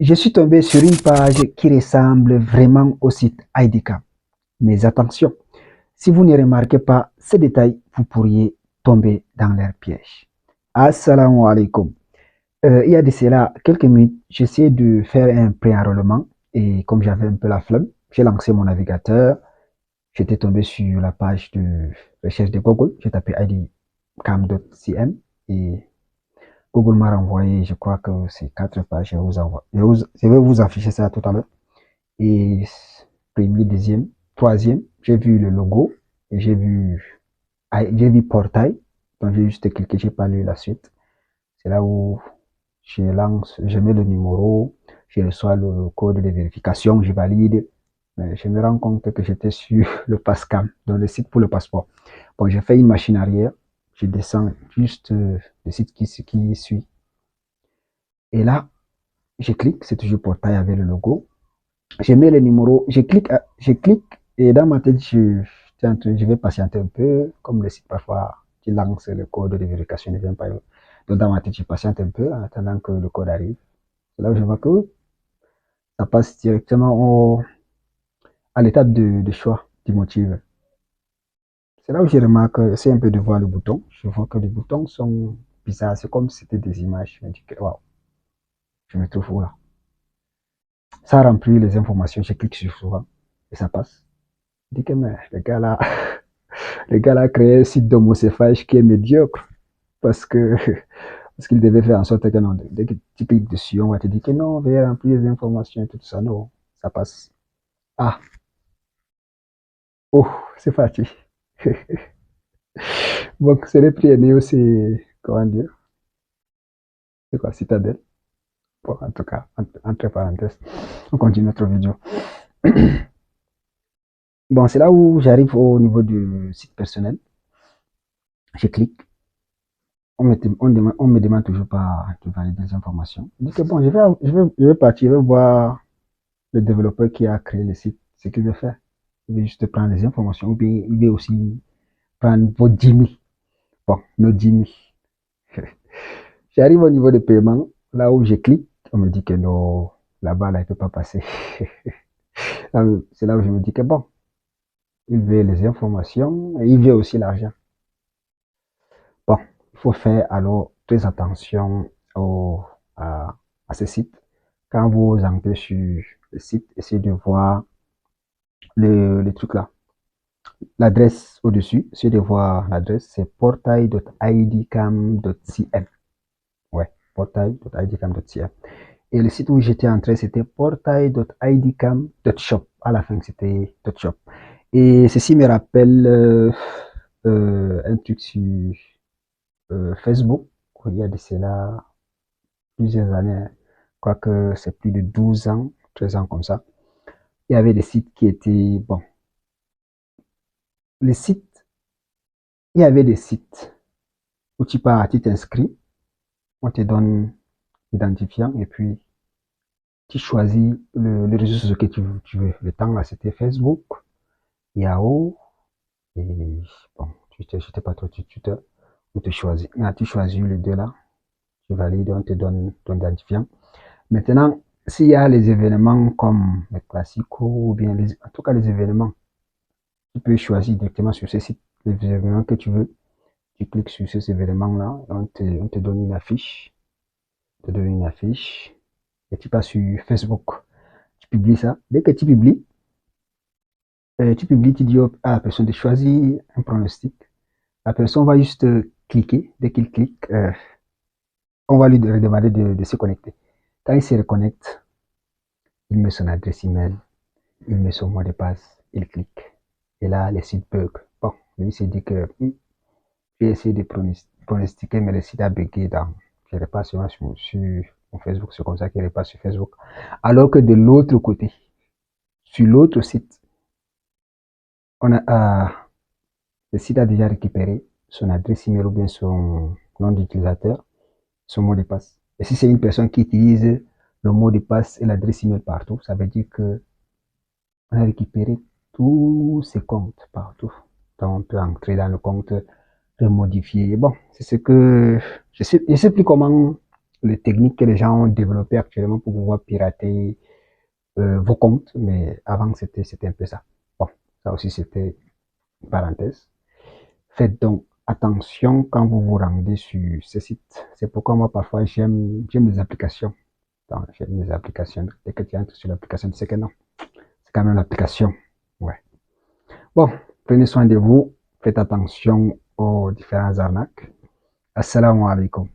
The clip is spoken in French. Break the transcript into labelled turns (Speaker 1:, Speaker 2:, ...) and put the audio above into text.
Speaker 1: Je suis tombé sur une page qui ressemble vraiment au site IDCAM. Mais attention, si vous ne remarquez pas ces détails, vous pourriez tomber dans leur piège. Assalamu alaikum. Il y a de cela quelques minutes, j'essayais de faire un pré-enrôlement et comme j'avais un peu la flemme, j'ai lancé mon navigateur. J'étais tombé sur la page de recherche de Google. J'ai tapé idcam.cm et Google m'a renvoyé, je crois que c'est 4 pages. Je vais vous afficher ça tout à l'heure. Et premier, deuxième, troisième, j'ai vu le logo et j'ai vu portail. Donc j'ai juste cliqué, j'ai pas lu la suite. C'est là où je mets le numéro, je reçois le code de vérification, je valide. Mais je me rends compte que j'étais sur le Pascam, dans le site pour le passeport. Bon, j'ai fait une machine arrière, je descends juste le site qui suit. Et là, je clique, c'est toujours portail avec le logo. Je mets le numéro, je clique et dans ma tête, je vais patienter un peu, comme le site parfois, qui lance le code de vérification ne vient pas. Donc dans ma tête, je patiente un peu en attendant que le code arrive. C'est là où je vois que ça passe directement à l'étape de choix du motif. C'est là où je remarque, j'essaie un peu de voir le bouton. Je vois que les boutons sont bizarres. C'est comme si c'était des images. Je me dis que, waouh, je me trouve où là? Ça remplit les informations, je clique sur souvent et ça passe. Je dis que, mais le gars là a créé un site d'homocéphage qui est médiocre parce que, parce qu'il devait faire en sorte que non, dès que tu cliques dessus, on va te dire que non, veuillez remplir les informations et tout ça. Non, ça passe. Ah, oh, c'est parti. Bon, c'est les prix Néo, c'est, comment dire, c'est quoi, Citadel. Bon, en tout cas, entre parenthèses, on continue notre vidéo. Bon, c'est là où j'arrive au niveau du site personnel. Je clique. On me demande toujours pas de valider les informations. Je dis que bon, je vais partir, je vais voir le développeur qui a créé le site, ce qu'il veut faire. Il veut juste prendre les informations, ou bien il veut aussi prendre vos 10 000. Bon, nos 10 000. J'arrive au niveau de paiement, là où je clique, on me dit que non, là-bas, là, il ne peut pas passer. C'est là où je me dis que bon, il veut les informations et il veut aussi l'argent. Bon, il faut faire alors très attention à ce site. Quand vous entrez sur le site, essayez de voir le truc là. L'adresse au-dessus, essayez de voir l'adresse, c'est portail.idcam.cm. Ouais, portail.idcam.cm. Et le site où j'étais entré, c'était portail.idcam.shop. À la fin, c'était .shop. Et ceci me rappelle un truc sur Facebook. Il y a de cela plusieurs années, quoique c'est plus de 12 ans, 13 ans comme ça. Il y avait des sites qui étaient, bon, les sites, il y avait des sites où tu pars, tu t'inscris, on te donne l'identifiant et puis tu choisis le réseau social que tu veux. Le temps là, c'était Facebook, Yahoo, et bon, je sais pas toi, on te choisit. Là, tu choisis les deux là, tu valides, on te donne ton identifiant. Maintenant, s'il y a les événements comme les classiques ou bien en tout cas les événements, tu peux choisir directement sur ce site les événements que tu veux. Tu cliques sur ces événements-là, on te donne une affiche, et tu passes sur Facebook. Tu publies ça. Dès que tu dis à la personne de choisir un pronostic. La personne va juste cliquer. Dès qu'il clique, on va lui demander de se connecter. Quand il se reconnecte, il met son adresse email, il met son mot de passe, il clique. Et là, le site bug. Bon, lui s'est dit que j'ai essayé de pronostiquer, mais le site a bugué. Je repasse sur mon Facebook, c'est comme ça qu'il repasse sur Facebook. Alors que de l'autre côté, sur l'autre site, le site a déjà récupéré son adresse email ou bien son nom d'utilisateur, son mot de passe. Et si c'est une personne qui utilise le mot de passe et l'adresse email partout, ça veut dire que on a récupéré tous ses comptes partout. Donc on peut entrer dans le compte, le modifier. Bon, c'est ce que je sais plus comment les techniques que les gens ont développées actuellement pour pouvoir pirater vos comptes, mais avant c'était un peu ça. Bon, ça aussi c'était une parenthèse. Faites donc attention quand vous vous rendez sur ces sites. C'est pourquoi moi parfois j'aime les applications. J'aime les applications. Dès que tu entres sur l'application, tu sais que non. C'est quand même l'application. Ouais. Bon, prenez soin de vous. Faites attention aux différentes arnaques. Assalamu alaikum.